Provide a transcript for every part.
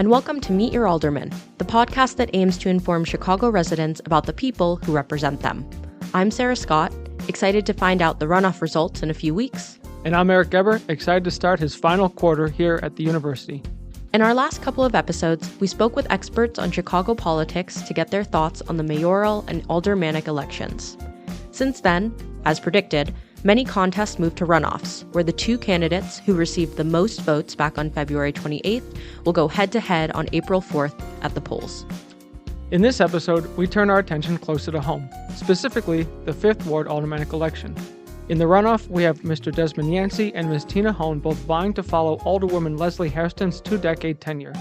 and welcome to Meet Your Alderman, the podcast that aims to inform Chicago residents about the people who represent them. I'm Sarah Scott, excited to find out the runoff results in a few weeks. And I'm Eric Geber, excited to start his final quarter here at the university. In our last couple of episodes, we spoke with experts on Chicago politics to get their thoughts on the mayoral and aldermanic elections. Since then, as predicted, many contests moved to runoffs, where the two candidates who received the most votes back on February 28th will go head-to-head on April 4th at the polls. In this episode, we turn our attention closer to home, specifically the 5th Ward aldermanic election. In the runoff, we have Mr. Desmon Yancy and Ms. Tina Hone both vying to follow Alderwoman Leslie Hairston's 2-decade tenure.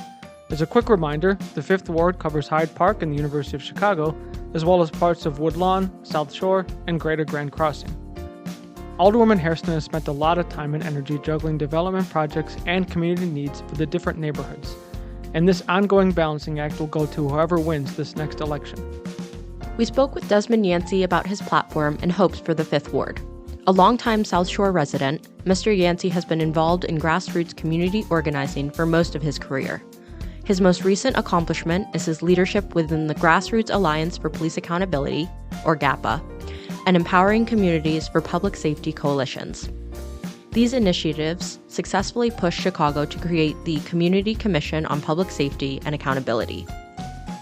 As a quick reminder, the 5th Ward covers Hyde Park and the University of Chicago, as well as parts of Woodlawn, South Shore, and Greater Grand Crossing. Alderwoman Hairston has spent a lot of time and energy juggling development projects and community needs for the different neighborhoods, and this ongoing balancing act will go to whoever wins this next election. We spoke with Desmon Yancy about his platform and hopes for the 5th Ward. A longtime South Shore resident, Mr. Yancy has been involved in grassroots community organizing for most of his career. His most recent accomplishment is his leadership within the Grassroots Alliance for Police Accountability, or GAPA, and Empowering Communities for Public Safety Coalitions. These initiatives successfully pushed Chicago to create the Community Commission on Public Safety and Accountability.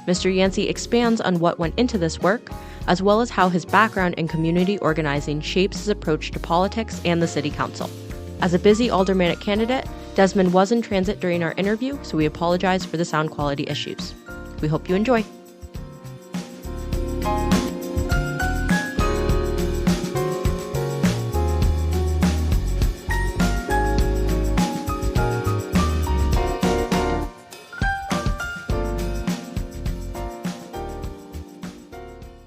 Mr. Yancy expands on what went into this work, as well as how his background in community organizing shapes his approach to politics and the city council. As a busy aldermanic candidate, Desmond was in transit during our interview, so we apologize for the sound quality issues. We hope you enjoy.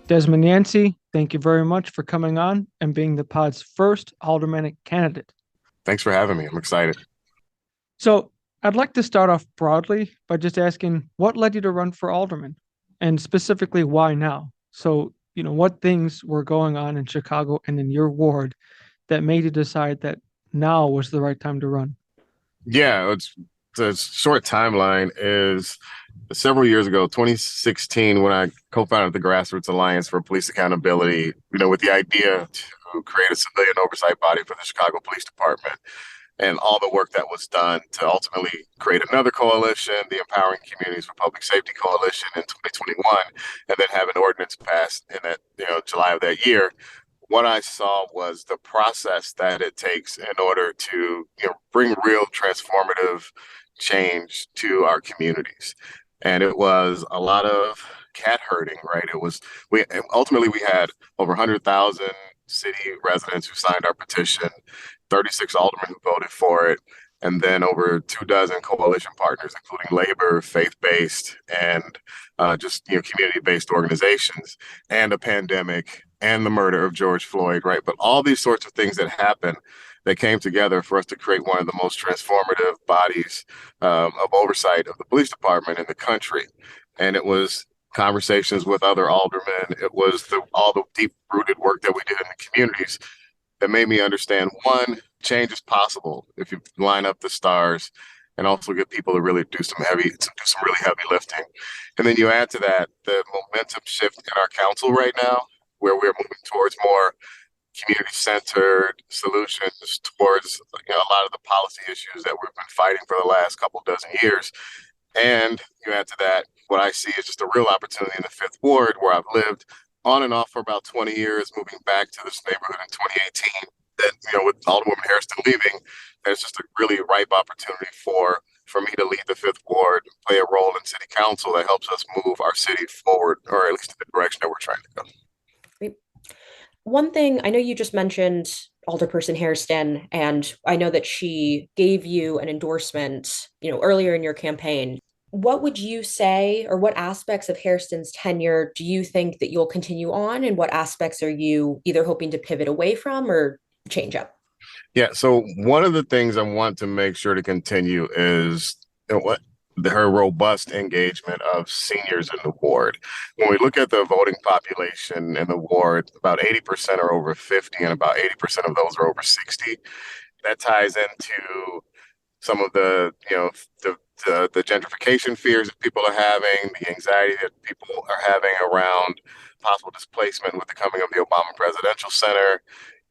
Desmon Yancy, thank you very much for coming on and being the pod's first aldermanic candidate. Thanks for having me. I'm excited. So I'd like to start off broadly by just asking what led you to run for alderman, and specifically why now? So, what things were going on in Chicago and in your ward that made you decide that now was the right time to run? Yeah, the short timeline is several years ago, 2016, when I co-founded the Grassroots Alliance for Police Accountability, with the idea to create a civilian oversight body for the Chicago Police Department, and all the work that was done to ultimately create another coalition, the Empowering Communities for Public Safety Coalition in 2021, and then have an ordinance passed in that, July of that year. What I saw was the process that it takes in order to, bring real transformative change to our communities. And it was a lot of cat herding, right? We had over 100,000 city residents who signed our petition, 36 aldermen who voted for it, and then over 24 coalition partners, including labor, faith-based, and community-based organizations, and a pandemic, and the murder of George Floyd, right? But all these sorts of things that happened that came together for us to create one of the most transformative bodies of oversight of the police department in the country. And it was conversations with other aldermen. It was all the deep-rooted work that we did in the communities that made me understand, one, change is possible if you line up the stars and also get people to really do some really heavy lifting. And then you add to that the momentum shift in our council right now, where we're moving towards more community-centered solutions towards a lot of the policy issues that we've been fighting for the last couple dozen years. And you add to that, what I see is just a real opportunity in the 5th Ward, where I've lived on and off for about 20 years, moving back to this neighborhood in 2018. That, with Alderwoman Hairston leaving, there's just a really ripe opportunity for me to lead the 5th Ward, play a role in city council that helps us move our city forward, or at least in the direction that we're trying to go. One thing, I know you just mentioned Alderperson Hairston, and I know that she gave you an endorsement, earlier in your campaign. What would you say, or what aspects of Hairston's tenure do you think that you'll continue on, and what aspects are you either hoping to pivot away from or change up? Yeah, so one of the things I want to make sure to continue is her robust engagement of seniors in the ward. When we look at the voting population in the ward, about 80% are over 50 and about 80% of those are over 60. That ties into some of the the gentrification fears that people are having, the anxiety that people are having around possible displacement with the coming of the Obama Presidential Center.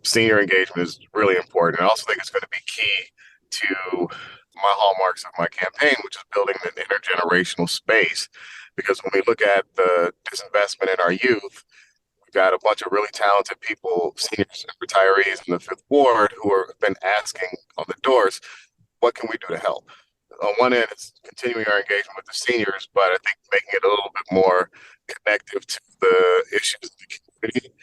Senior engagement is really important. I also think it's going to be key to my hallmarks of my campaign, which is building an intergenerational space. Because when we look at the disinvestment in our youth, we've got a bunch of really talented people, seniors and retirees in the Fifth Ward, who have been asking on the doors, what can we do to help? On one end, it's continuing our engagement with the seniors, but I think making it a little bit more connective to the issues of the community.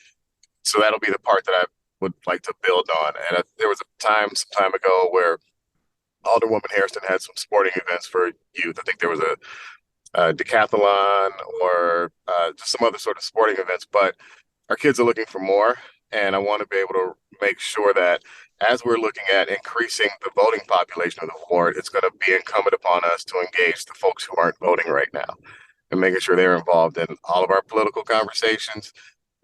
So that'll be the part that I would like to build on. And there was a time, some time ago, where Alderwoman Hairston had some sporting events for youth. I think there was a decathlon or just some other sort of sporting events. But our kids are looking for more, and I want to be able to make sure that as we're looking at increasing the voting population of the ward, it's going to be incumbent upon us to engage the folks who aren't voting right now and making sure they're involved in all of our political conversations,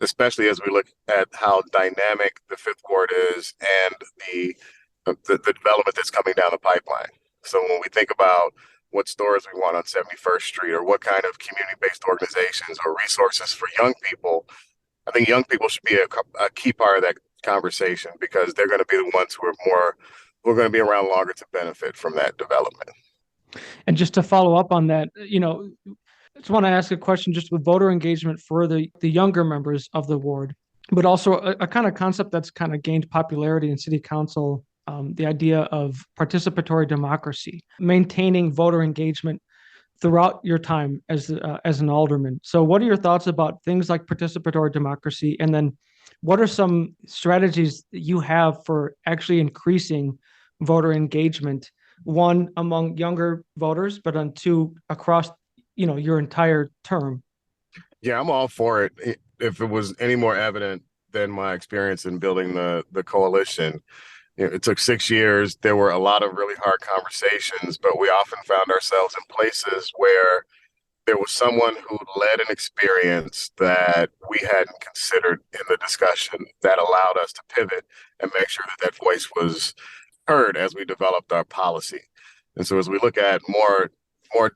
especially as we look at how dynamic the Fifth Ward is and the development that's coming down the pipeline. So when we think about what stores we want on 71st Street or what kind of community-based organizations or resources for young people, I think young people should be a key part of that conversation because they're going to be the ones who are going to be around longer to benefit from that development. And just to follow up on that, I just want to ask a question just with voter engagement for the younger members of the ward, but also a kind of concept that's kind of gained popularity in city council, the idea of participatory democracy, maintaining voter engagement throughout your time as an alderman. So what are your thoughts about things like participatory democracy? And then what are some strategies that you have for actually increasing voter engagement, one, among younger voters, but on two, across your entire term? Yeah, I'm all for it. If it was any more evident than my experience in building the coalition, it took 6 years. There were a lot of really hard conversations, but we often found ourselves in places where there was someone who led an experience that we hadn't considered in the discussion that allowed us to pivot and make sure that that voice was heard as we developed our policy. And so as we look at more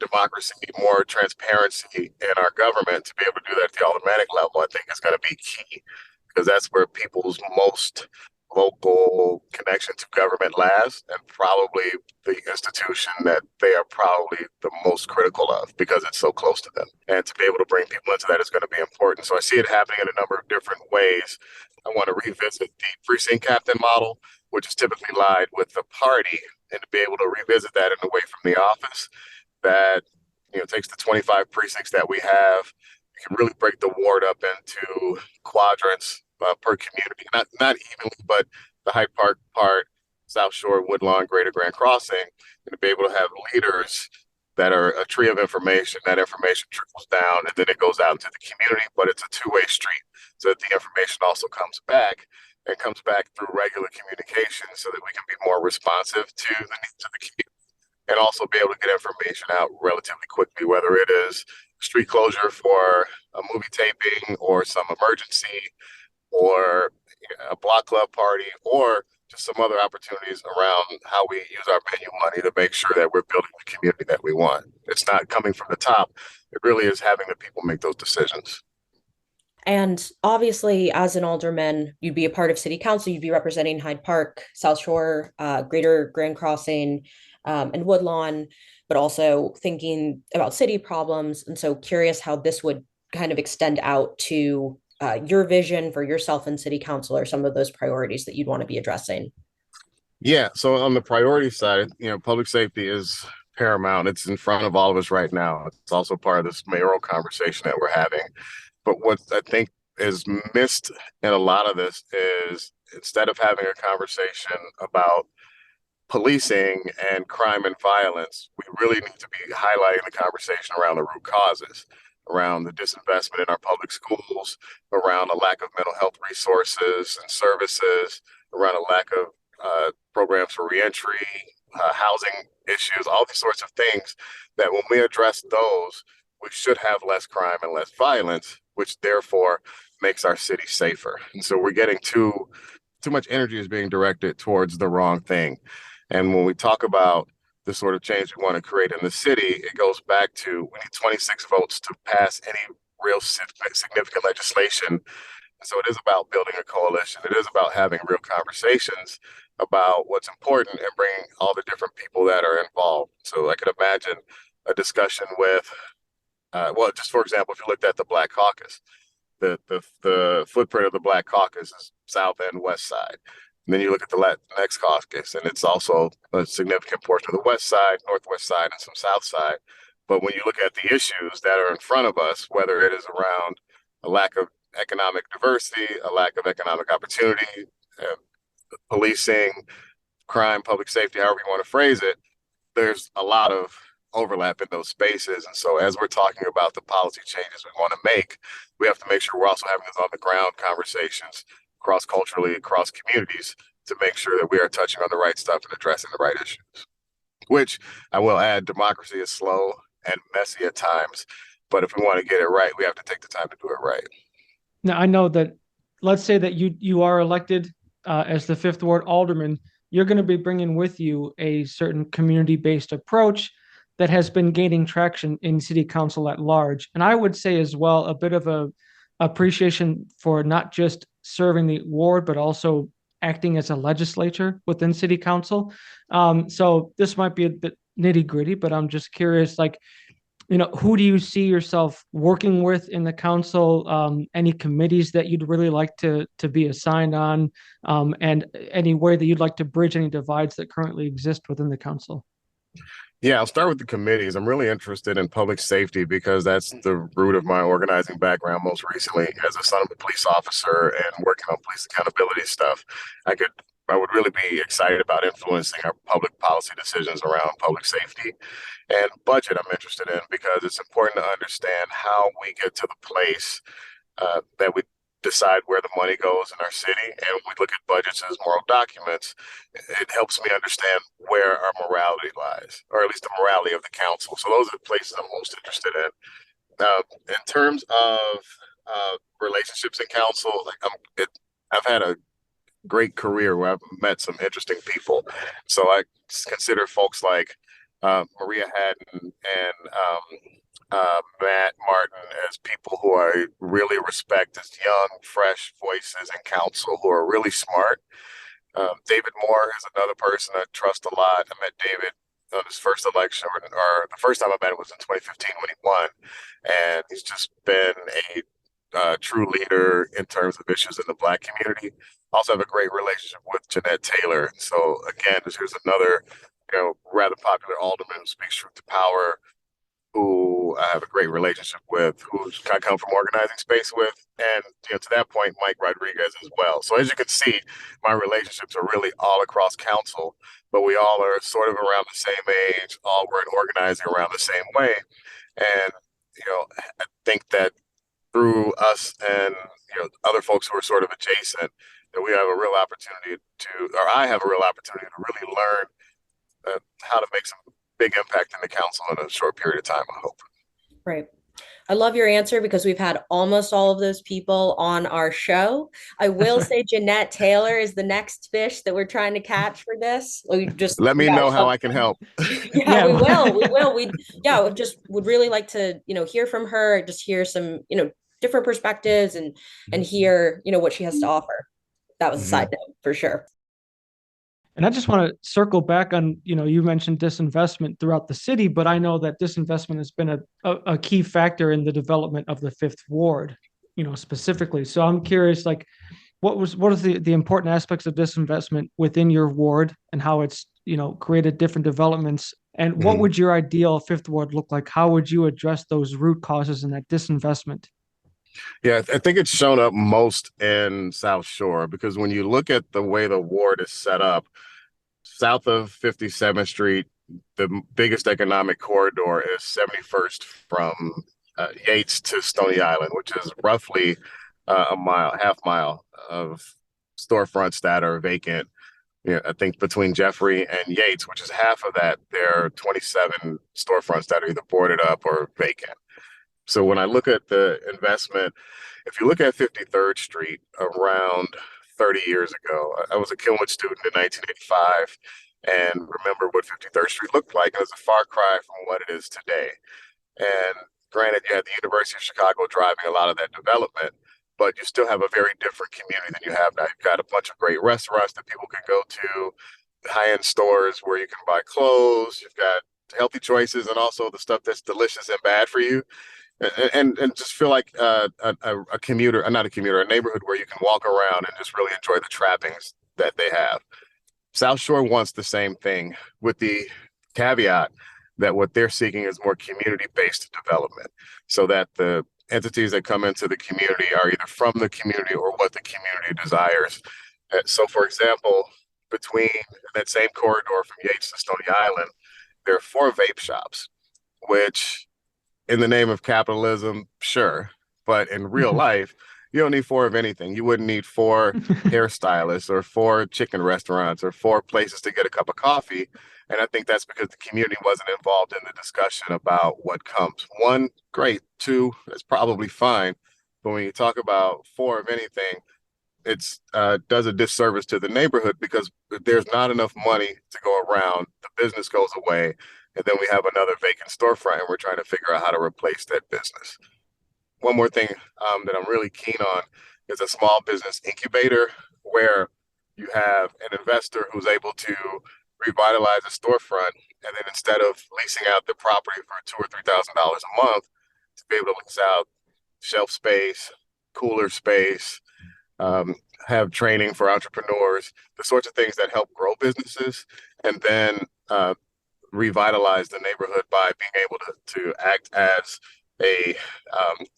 democracy, more transparency in our government, to be able to do that at the aldermanic level, I think is going to be key because that's where people's most local connection to government lies and probably the institution that they are probably the most critical of because it's so close to them. And to be able to bring people into that is going to be important. So I see it happening in a number of different ways. I want to revisit the precinct captain model, which is typically lied with the party, and to be able to revisit that in a way from the office that takes the 25 precincts that we have. You can really break the ward up into quadrants per community, not evenly, but the Hyde Park part, South Shore, Woodlawn, Greater Grand Crossing, and to be able to have leaders that are a tree of information. That information trickles down and then it goes out into the community, but it's a two-way street so that the information also comes back and comes back through regular communication so that we can be more responsive to the needs of the community and also be able to get information out relatively quickly, whether it is street closure for a movie taping or some emergency or a block club party or just some other opportunities around how we use our venue money to make sure that we're building the community that we want. It's not coming from the top. It really is having the people make those decisions. And obviously, as an alderman, you'd be a part of city council, you'd be representing Hyde Park, South Shore, Greater Grand Crossing, and Woodlawn, but also thinking about city problems. And so curious how this would kind of extend out to your vision for yourself and city council or some of those priorities that you'd want to be addressing. Yeah, so on the priority side, public safety is paramount. It's in front of all of us right now. It's also part of this mayoral conversation that we're having. But what I think is missed in a lot of this is instead of having a conversation about policing and crime and violence, we really need to be highlighting the conversation around the root causes, around the disinvestment in our public schools, around a lack of mental health resources and services, around a lack of programs for reentry, housing issues, all these sorts of things that when we address those, we should have less crime and less violence, which therefore makes our city safer. And so we're getting too much energy is being directed towards the wrong thing. And when we talk about the sort of change we want to create in the city, it goes back to we need 26 votes to pass any real significant legislation. So it is about building a coalition. It is about having real conversations about what's important and bringing all the different people that are involved. So I could imagine a discussion with, well, just for example, if you looked at the Black Caucus, the footprint of the Black Caucus is South and West Side. And then you look at the Latinx caucus, and it's also a significant portion of the West Side, Northwest Side, and some South Side. But when you look at the issues that are in front of us, whether it is around a lack of economic diversity, a lack of economic opportunity, uh, policing, crime, public safety, however you want to phrase it, there's a lot of overlap in those spaces. And so as we're talking about the policy changes we want to make, we have to make sure we're also having those on the ground conversations cross-culturally, across communities to make sure that we are touching on the right stuff and addressing the right issues. Which I will add, democracy is slow and messy at times, but if we want to get it right, we have to take the time to do it right. Now, I know that, let's say that you are elected as the Fifth Ward alderman, you're going to be bringing with you a certain community-based approach that has been gaining traction in city council at large. And I would say as well, a bit of a appreciation for not just serving the ward, but also acting as a legislature within city council. So this might be a bit nitty gritty, but I'm just curious, like, who do you see yourself working with in the council? Any committees that you'd really like to be assigned on, and any way that you'd like to bridge any divides that currently exist within the council? Yeah, I'll start with the committees. I'm really interested in public safety because that's the root of my organizing background most recently as a son of a police officer and working on police accountability stuff. I would really be excited about influencing our public policy decisions around public safety and budget. I'm interested in because it's important to understand how we get to the place that we decide where the money goes in our city, and we look at budgets as moral documents. It helps me understand where our morality lies, or at least the morality of the council. So those are the places I'm most interested in. In terms of relationships in council, I've had a great career where I've met some interesting people. So I consider folks like Maria Haddon and Matt Martin as people who I really respect as young, fresh voices in council who are really smart. David Moore is another person I trust a lot. I met David on his first election, or the first time I met him was in 2015 when he won. And he's just been a true leader in terms of issues in the Black community. Also have a great relationship with Jeanette Taylor. So again, here's another, rather popular alderman who speaks truth to power, who I have a great relationship with, who I come from organizing space with, and to that point, Mike Rodriguez as well. So as you can see, my relationships are really all across council, but we all are sort of around the same age, all we're organizing around the same way. And I think that through us and other folks who are sort of adjacent, that we have a real opportunity or I have a real opportunity to really learn how to make some big impact in the council in a short period of time, I hope. Right. I love your answer because we've had almost all of those people on our show. I will say Jeanette Taylor is the next fish that we're trying to catch for this. We just let me know how I can help. Yeah, we will. We just would really like to, hear from her, just hear some, different perspectives and hear, what she has to offer. That was a side note for sure. And I just want to circle back on, you mentioned disinvestment throughout the city, but I know that disinvestment has been a key factor in the development of the Fifth Ward, specifically. So I'm curious, like, what is the important aspects of disinvestment within your ward and how it's, created different developments? And what would your ideal Fifth Ward look like? How would you address those root causes in that disinvestment? Yeah, I think it's shown up most in South Shore because when you look at the way the ward is set up, south of 57th Street, the biggest economic corridor is 71st from Yates to Stony Island, which is roughly half mile of storefronts that are vacant. I think between Jeffrey and Yates, which is half of that, there are 27 storefronts that are either boarded up or vacant. So when I look at the investment, if you look at 53rd Street around 30 years ago, I was a Kilwood student in 1985. and remember what 53rd Street looked like. It was a far cry from what it is today. And granted, you had the University of Chicago driving a lot of that development, but you still have a very different community than you have now. You've got a bunch of great restaurants that people can go to, high-end stores where you can buy clothes. You've got healthy choices and also the stuff that's delicious and bad for you. And just feel like a commuter, not a commuter, a neighborhood where you can walk around and just really enjoy the trappings that they have. South Shore wants the same thing, with the caveat that what they're seeking is more community-based development, so that the entities that come into the community are either from the community or what the community desires. So, for example, between that same corridor from Yates to Stony Island, there are 4 vape shops, which, in the name of capitalism, sure, but in real life, you don't need 4 of anything. You wouldn't need 4 hairstylists or 4 chicken restaurants or 4 places to get a cup of coffee. And I think that's because the community wasn't involved in the discussion about what comes. 1, great. 2, that's probably fine. But when you talk about 4 of anything, it's does a disservice to the neighborhood, because there's not enough money to go around. The business goes away, and then we have another vacant storefront, and we're trying to figure out how to replace that business. One more thing that I'm really keen on is a small business incubator, where you have an investor who's able to revitalize a storefront, and then instead of leasing out the property for $2,000 or $3,000 a month, to be able to lease out shelf space, cooler space, have training for entrepreneurs, the sorts of things that help grow businesses, and then revitalize the neighborhood by being able to act as a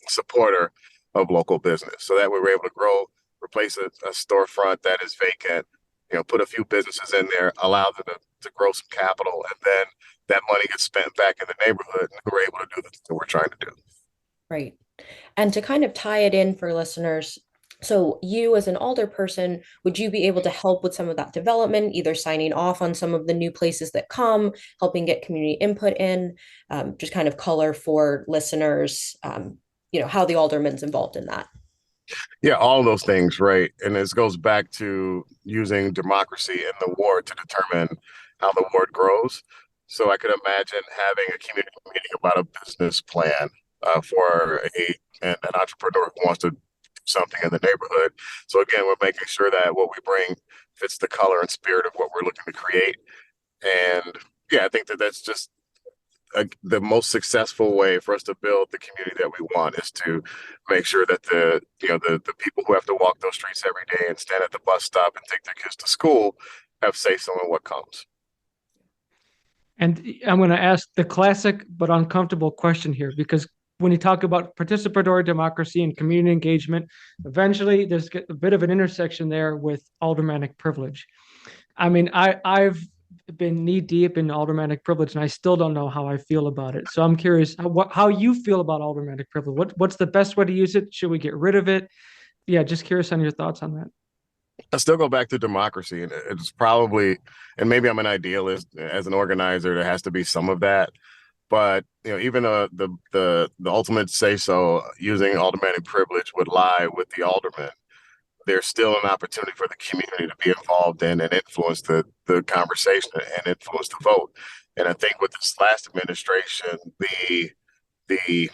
supporter of local business. So that way we're able to grow, replace a storefront that is vacant, put a few businesses in there, allow them to grow some capital, and then that money gets spent back in the neighborhood, and we're able to do the things that we're trying to do. Right. And to kind of tie it in for listeners, so you as an alder person, would you be able to help with some of that development, either signing off on some of the new places that come, helping get community input in, just kind of color for listeners, how the alderman's involved in that? Yeah, all of those things, right? And this goes back to using democracy in the ward to determine how the ward grows. So I could imagine having a community meeting about a business plan for an entrepreneur who wants to do something in the neighborhood. So again, we're making sure that what we bring fits the color and spirit of what we're looking to create. And yeah, I think that's just the most successful way for us to build the community that we want, is to make sure that the people who have to walk those streets every day and stand at the bus stop and take their kids to school have say-so in what comes. And I'm going to ask the classic but uncomfortable question here, because when you talk about participatory democracy and community engagement, eventually there's a bit of an intersection there with aldermanic privilege. I mean, I've been knee deep in aldermanic privilege, and I still don't know how I feel about it. So I'm curious how you feel about aldermanic privilege. What's the best way to use it? Should we get rid of it? Yeah, just curious on your thoughts on that. I still go back to democracy, and it's probably, and maybe I'm an idealist as an organizer, there has to be some of that. But even the ultimate say-so using aldermanic privilege would lie with the alderman. There's still an opportunity for the community to be involved in and influence the conversation and influence the vote. And I think with this last administration, the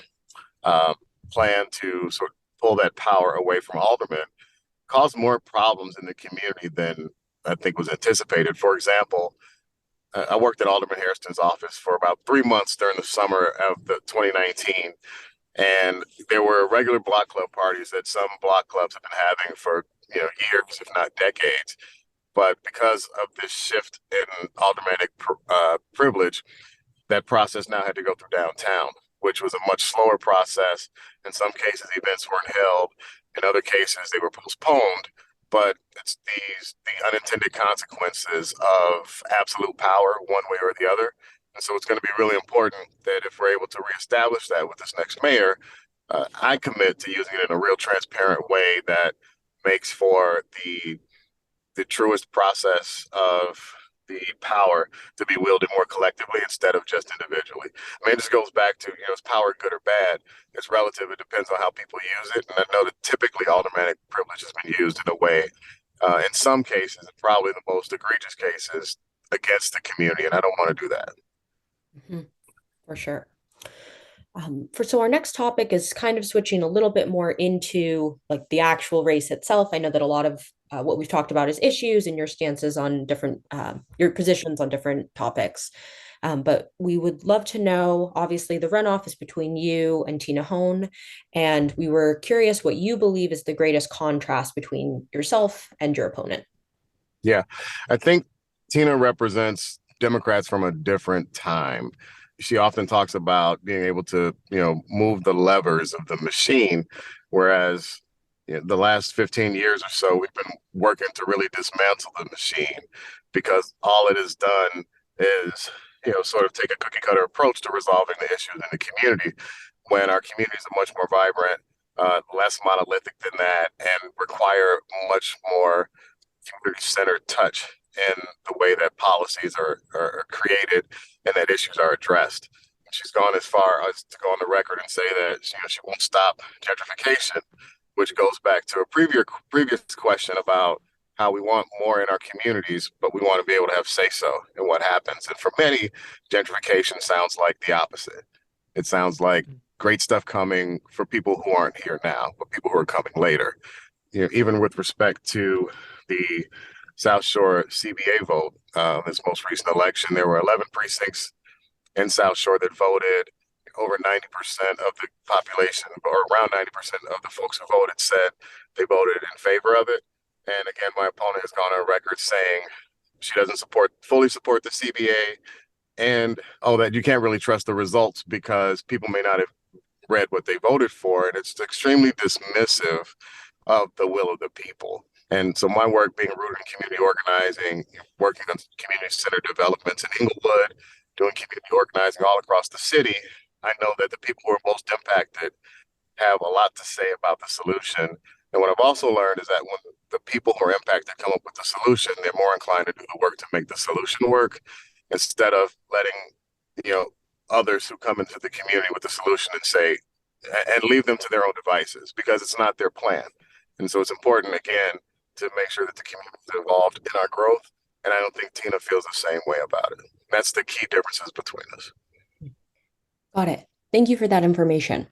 plan to sort of pull that power away from aldermen caused more problems in the community than I think was anticipated. For example, I worked at Alderman Hairston's office for about 3 months during the summer of the 2019. And there were regular block club parties that some block clubs have been having for years, if not decades. But because of this shift in aldermanic privilege, that process now had to go through downtown, which was a much slower process. In some cases, events weren't held. In other cases, they were postponed. But it's the unintended consequences of absolute power, one way or the other. And so it's going to be really important that if we're able to reestablish that with this next mayor, I commit to using it in a real transparent way that makes for the truest process of the power to be wielded more collectively instead of just individually. I mean, this goes back to, is power good or bad? It's relative. It depends on how people use it. And I know that typically aldermanic privilege has been used in a way, in some cases, and probably the most egregious cases, against the community, and I don't want to do that. For sure. So our next topic is kind of switching a little bit more into like the actual race itself. I know that a lot of what we've talked about is issues and your stances on different, your positions on different topics. But we would love to know, obviously, the runoff is between you and Tina Hone. And we were curious what you believe is the greatest contrast between yourself and your opponent. Yeah, I think Tina represents Democrats from a different time. She often talks about being able to, move the levers of the machine, whereas the last 15 years or so, we've been working to really dismantle the machine because all it has done is, sort of take a cookie cutter approach to resolving the issues in the community when our communities are much more vibrant, less monolithic than that, and require much more community-centered touch in the way that policies are created and that issues are addressed. She's gone as far as to go on the record and say that she won't stop gentrification, which goes back to a previous question about how we want more in our communities, but we want to be able to have say-so in what happens. And for many, gentrification sounds like the opposite. It sounds like great stuff coming for people who aren't here now, but people who are coming later. Even with respect to the South Shore CBA vote, this most recent election, there were 11 precincts in South Shore that voted. Over 90% of the population, or around 90% of the folks who voted, said they voted in favor of it. And again, my opponent has gone on record saying she doesn't fully support the CBA, and that you can't really trust the results because people may not have read what they voted for, and it's extremely dismissive of the will of the people. And so my work being rooted in community organizing, working on community-centered developments in Inglewood, doing community organizing all across the city, I know that the people who are most impacted have a lot to say about the solution. And what I've also learned is that when the people who are impacted come up with the solution, they're more inclined to do the work to make the solution work instead of letting, others who come into the community with the solution and leave them to their own devices because it's not their plan. And so it's important, again, to make sure that the community is involved in our growth. And I don't think Tina feels the same way about it. That's the key differences between us. Got it. Thank you for that information.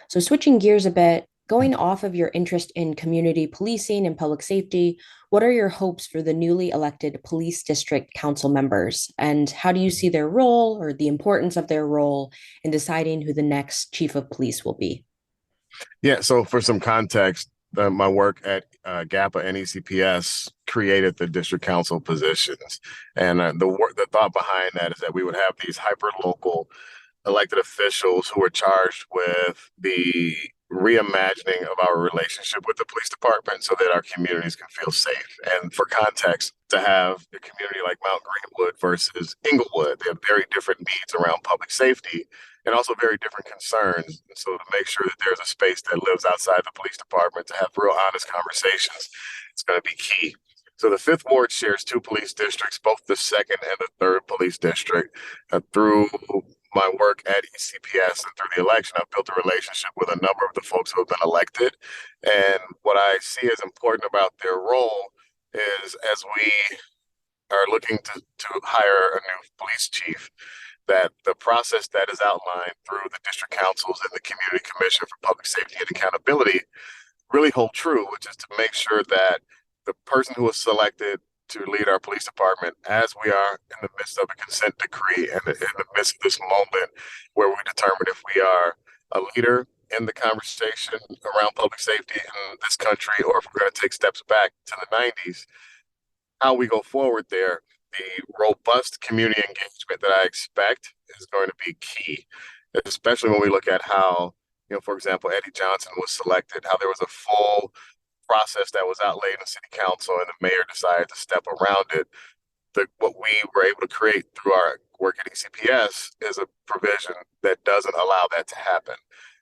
So switching gears a bit, going off of your interest in community policing and public safety, what are your hopes for the newly elected police district council members? And how do you see their role or the importance of their role in deciding who the next chief of police will be? Yeah, so for some context, my work at GAPA and ECPS created the district council positions. And the thought behind that is that we would have these hyper-local elected officials who are charged with the reimagining of our relationship with the police department so that our communities can feel safe. And for context, to have a community like Mount Greenwood versus Inglewood, they have very different needs around public safety and also very different concerns. And so to make sure that there's a space that lives outside the police department to have real honest conversations, it's going to be key. So the Fifth Ward shares two police districts, both the second and the third police district. Through my work at ECPS and through the election, I've built a relationship with a number of the folks who have been elected. And what I see as important about their role is as we are looking to hire a new police chief, that the process that is outlined through the district councils and the community commission for public safety and accountability really hold true, which is to make sure that the person who is selected to lead our police department, as we are in the midst of a consent decree and in the midst of this moment where we determine if we are a leader in the conversation around public safety in this country or if we're going to take steps back to the 90s, how we go forward there, the robust community engagement that I expect is going to be key, especially when we look at how, for example, Eddie Johnson was selected, how there was a full process that was outlaid in city council and the mayor decided to step around it. What we were able to create through our work at ECPS is a provision that doesn't allow that to happen.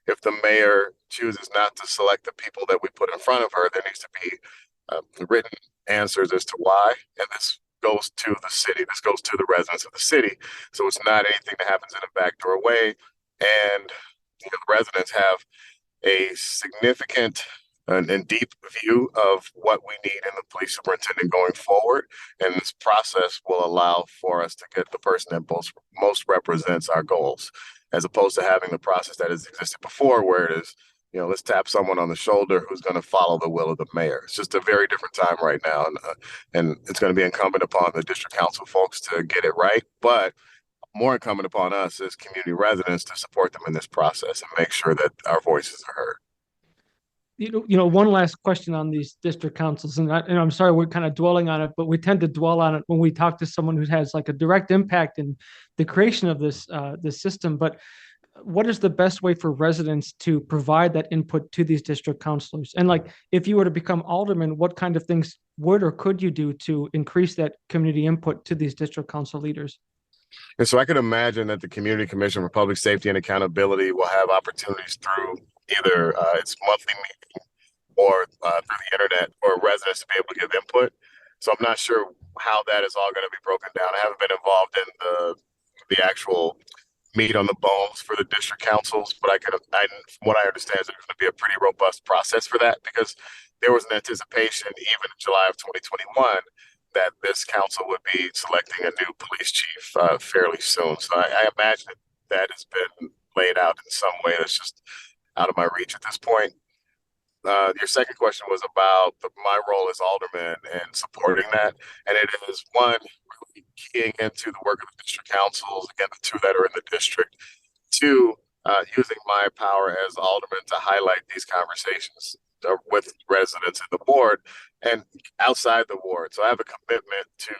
If the mayor chooses not to select the people that we put in front of her, there needs to be written answers as to why. And this goes to the city. This goes to the residents of the city. So it's not anything that happens in a backdoor way. And the residents have a significant and deep view of what we need in the police superintendent going forward. And this process will allow for us to get the person that most represents our goals, as opposed to having the process that has existed before, where it is, let's tap someone on the shoulder who's going to follow the will of the mayor. It's just a very different time right now. And it's going to be incumbent upon the district council folks to get it right. But more incumbent upon us as community residents to support them in this process and make sure that our voices are heard. One last question on these district councils, and I'm sorry we're kind of dwelling on it, but we tend to dwell on it when we talk to someone who has like a direct impact in the creation of this system. But what is the best way for residents to provide that input to these district councilors? And like, if you were to become alderman, what kind of things would or could you do to increase that community input to these district council leaders? And so I could imagine that the Community Commission for Public Safety and Accountability will have opportunities through either its monthly meeting or through the internet for residents to be able to give input. So I'm not sure how that is all going to be broken down. I haven't been involved in the actual meat on the bones for the district councils, but from what I understand is there's going to be a pretty robust process for that, because there was an anticipation even in July of 2021 that this council would be selecting a new police chief fairly soon. So I imagine that has been laid out in some way that's just out of my reach at this point. Your second question was about my role as alderman and supporting that. And it is, one, really keying into the work of the district councils, again, the two that are in the district. Two, using my power as alderman to highlight these conversations with residents in the ward and outside the ward. So I have a commitment to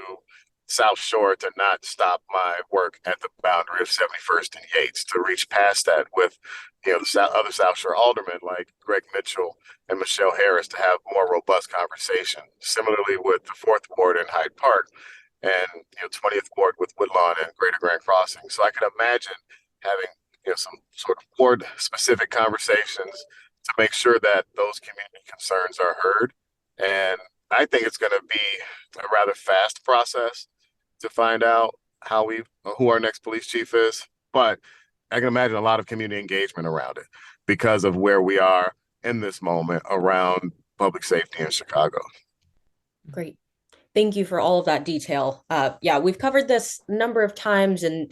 South Shore to not stop my work at the boundary of 71st and Yates, to reach past that with the other South Shore aldermen like Greg Mitchell and Michelle Harris to have more robust conversation. Similarly with the 4th Ward in Hyde Park and 20th Ward with Woodlawn and Greater Grand Crossing. So I can imagine having some sort of ward specific conversations to make sure that those community concerns are heard. And I think it's going to be a rather fast process to find out who our next police chief is. But I can imagine a lot of community engagement around it because of where we are in this moment around public safety in Chicago. Great. Thank you for all of that detail. We've covered this a number of times in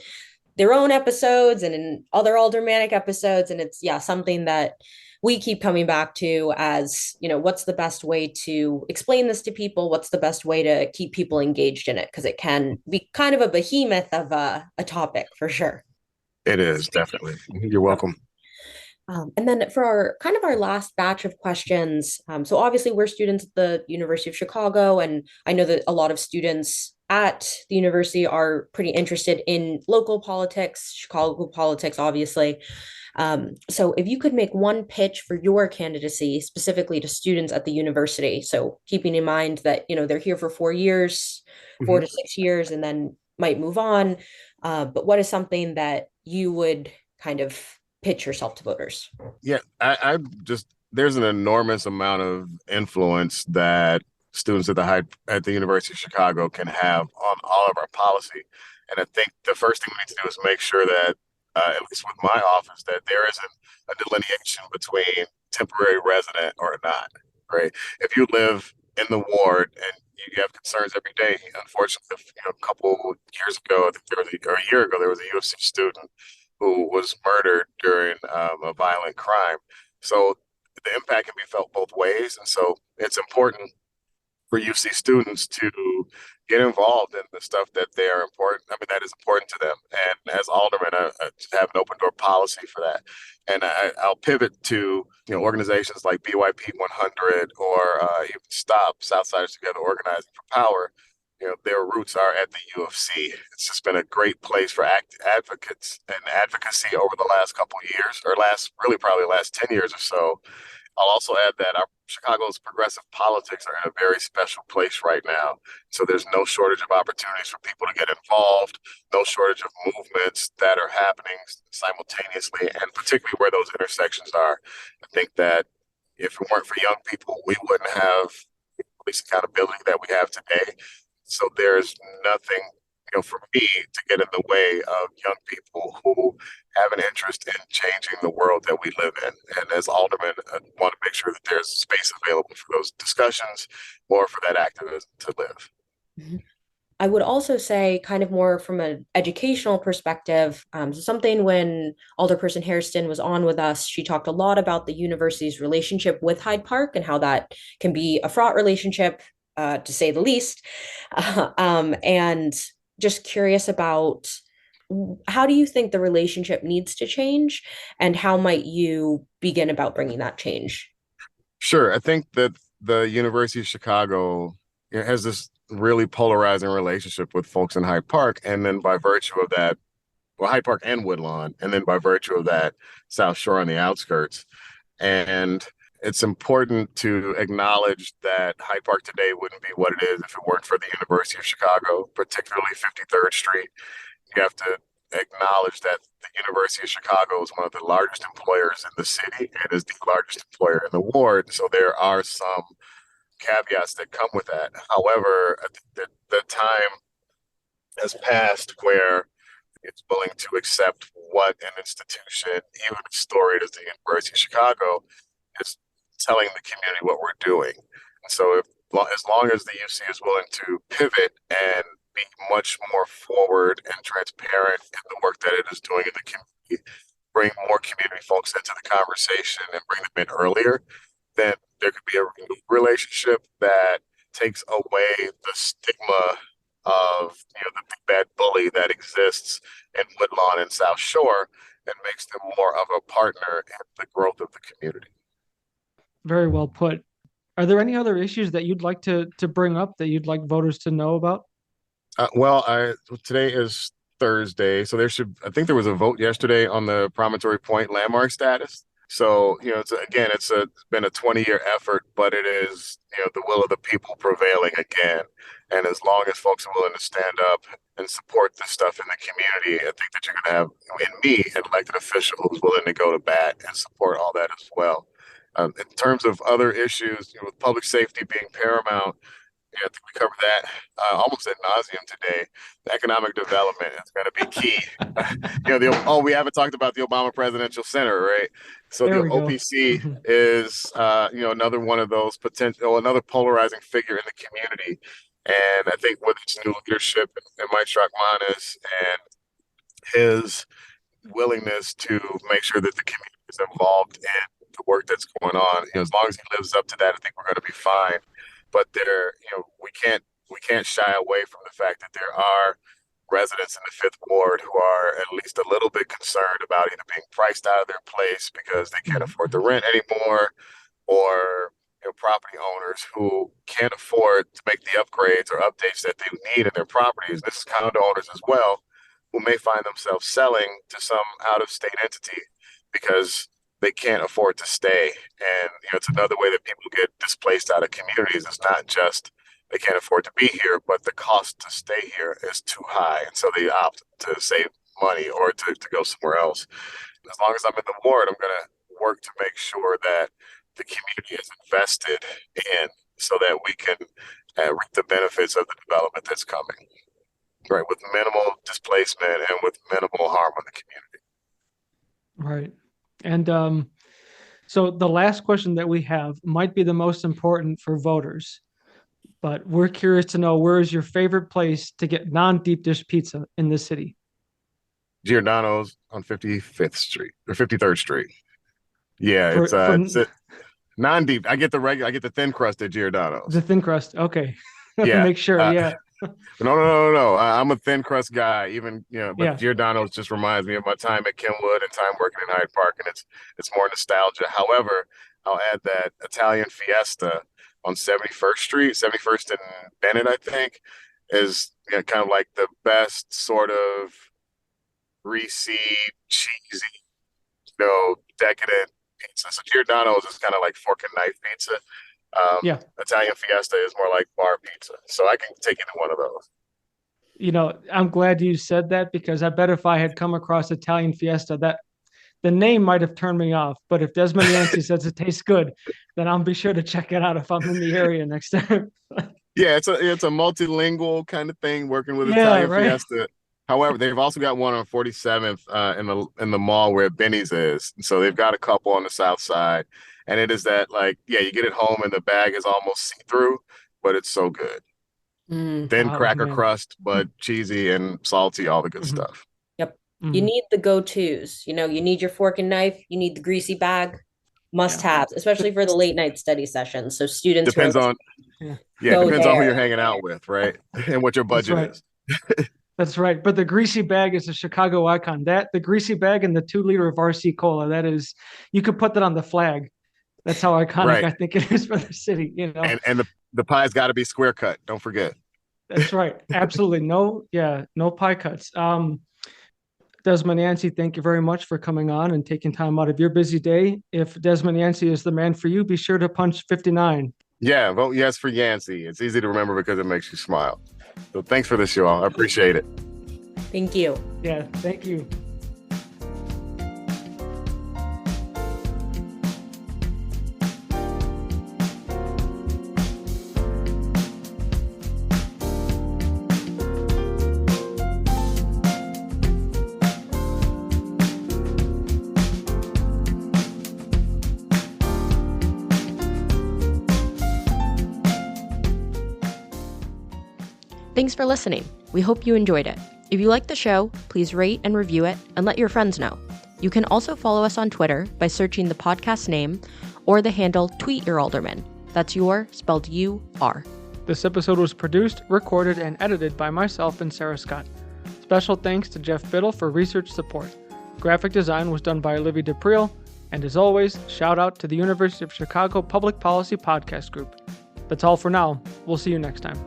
their own episodes and in other aldermanic episodes. And it's something that we keep coming back to as, what's the best way to explain this to people? What's the best way to keep people engaged in it? Because it can be kind of a behemoth of a topic for sure. It is, definitely. You're welcome. And then for our last batch of questions, so obviously we're students at the University of Chicago, and I know that a lot of students at the university are pretty interested in local politics, Chicago politics, obviously. So if you could make one pitch for your candidacy specifically to students at the university, so keeping in mind that, they're here for 4 years, 4 to 6 years, and then might move on. But what is something that you would kind of pitch yourself to voters? Yeah, there's an enormous amount of influence that students at the University of Chicago can have on all of our policy. And I think the first thing we need to do is make sure that, at least with my office, that there isn't a delineation between temporary resident or not, right? If you live in the ward and you have concerns every day, unfortunately, a couple years ago, I think or a year ago, there was a U of C student who was murdered during a violent crime. So the impact can be felt both ways. And so it's important for UC students to get involved in the stuff that they are important. I mean, that is important to them. And as alderman, I have an open door policy for that. And I'll pivot to organizations like BYP 100 or even STOP, Southsiders Together Organizing for Power. Their roots are at the U of C. It's just been a great place for advocates and advocacy over the last couple of years, or probably last 10 years or so. I'll also add that Chicago's progressive politics are in a very special place right now. So there's no shortage of opportunities for people to get involved, no shortage of movements that are happening simultaneously, and particularly where those intersections are. I think that if it weren't for young people, we wouldn't have police accountability that we have today. So there's nothing for me to get in the way of young people who have an interest in changing the world that we live in. And as alderman, I want to make sure that there's space available for those discussions or for that activism to live. I would also say, kind of more from an educational perspective, so something when Alderperson Hairston was on with us, she talked a lot about the university's relationship with Hyde Park and how that can be a fraught relationship, to say the least. And just curious about, how do you think the relationship needs to change, and how might you begin about bringing that change? Sure. I think that the University of Chicago has this really polarizing relationship with folks in Hyde Park. And then by virtue of that, well, Hyde Park and Woodlawn, and then by virtue of that, South Shore on the outskirts. And it's important to acknowledge that Hyde Park today wouldn't be what it is if it weren't for the University of Chicago, particularly 53rd Street. You have to acknowledge that the University of Chicago is one of the largest employers in the city and is the largest employer in the ward. So there are some caveats that come with that. However, I think that the time has passed where it's willing to accept what an institution, even as storied as the University of Chicago, is telling the community what we're doing. And so, as long as the UC is willing to pivot and be much more forward and transparent in the work that it is doing in the community, bring more community folks into the conversation and bring them in earlier, then there could be a relationship that takes away the stigma of the big bad bully that exists in Woodlawn and South Shore, and makes them more of a partner in the growth of the community. Very well put. Are there any other issues that you'd like to bring up that you'd like voters to know about? Today is Thursday, so I think there was a vote yesterday on the Promontory Point landmark status. So, it's been a 20-year effort, but it is, the will of the people prevailing again. And as long as folks are willing to stand up and support this stuff in the community, I think that you're going to have, in me, an elected official who's willing to go to bat and support all that as well. In terms of other issues, with public safety being paramount, I think we covered that almost ad nauseum today. The economic development is going to be key. We haven't talked about the Obama Presidential Center, right? So the OPC is, another one of those another polarizing figure in the community. And I think with its new leadership and Mike Strackmanis and his willingness to make sure that the community is involved in the work that's going on, as long as he lives up to that, I think we're going to be fine. But we can't shy away from the fact that there are residents in the Fifth Ward who are at least a little bit concerned about either being priced out of their place because they can't afford the rent anymore, or property owners who can't afford to make the upgrades or updates that they need in their properties. This is condo owners as well, who may find themselves selling to some out-of-state entity because they can't afford to stay. And it's another way that people get displaced out of communities. It's not just they can't afford to be here, but the cost to stay here is too high. And so they opt to save money or to go somewhere else. As long as I'm in the ward, I'm going to work to make sure that the community is invested in, so that we can reap the benefits of the development that's coming, right, with minimal displacement and with minimal harm on the community. Right. And so the last question that we have might be the most important for voters, but we're curious to know, where is your favorite place to get non-deep dish pizza in this city? Giordano's on 55th Street or 53rd Street. Yeah, it's non-deep. I get the thin crust at Giordano's. The thin crust. Okay. Yeah. Make sure. Yeah. No. I'm a thin crust guy, but Yeah. Giordano's just reminds me of my time at Kenwood and time working in Hyde Park, and it's more nostalgia. However, I'll add that Italian Fiesta on 71st Street, 71st and Bennett, I think, is kind of like the best sort of greasy, cheesy, decadent pizza. So Giordano's is kind of like fork and knife pizza. Italian Fiesta is more like bar pizza. So I can take either one of those. I'm glad you said that, because I bet if I had come across Italian Fiesta, that the name might have turned me off. But if Desmon Yancy says it tastes good, then I'll be sure to check it out if I'm in the area next time. Yeah, it's a multilingual kind of thing, working with Yeah, Italian right. Fiesta. However, they've also got one on 47th in the mall where Benny's is. So they've got a couple on the south side, and it is that like yeah, you get it home and the bag is almost see through, but it's so good. Thin Oh cracker man. crust, but cheesy and salty, all the good Hmm. stuff. Yep. You Hmm. need the go-tos. You need your fork and knife, you need the greasy bag, Yeah. must-haves, especially for the late night study sessions. So students who are Depends on Yeah. yeah, go depends on who there. you're hanging out with, right? And what your That's budget right. is. That's right. But the greasy bag is a Chicago icon. The greasy bag and the 2 liter of RC cola, that is, you could put that on the flag. That's how iconic Right. I think it is for the city, you know. And the pie's got to be square cut. Don't forget. That's right. Absolutely. No, yeah, no pie cuts. Desmond Yancy, thank you very much for coming on and taking time out of your busy day. If Desmond Yancy is the man for you, be sure to punch 59. Yeah, vote yes for Yancey. It's easy to remember because it makes you smile. So thanks for this, y'all. I appreciate it. Thank you. Yeah, thank you. Thanks for listening. We hope you enjoyed it. If you like the show, please rate and review it and let your friends know. You can also follow us on Twitter by searching the podcast name or the handle Tweet Your Alderman. That's your spelled U-R. This episode was produced, recorded, and edited by myself and Sarah Scott. Special thanks to Jeff Biddle for research support. Graphic design was done by Olivia DePriel. And as always, shout out to the University of Chicago Public Policy Podcast Group. That's all for now. We'll see you next time.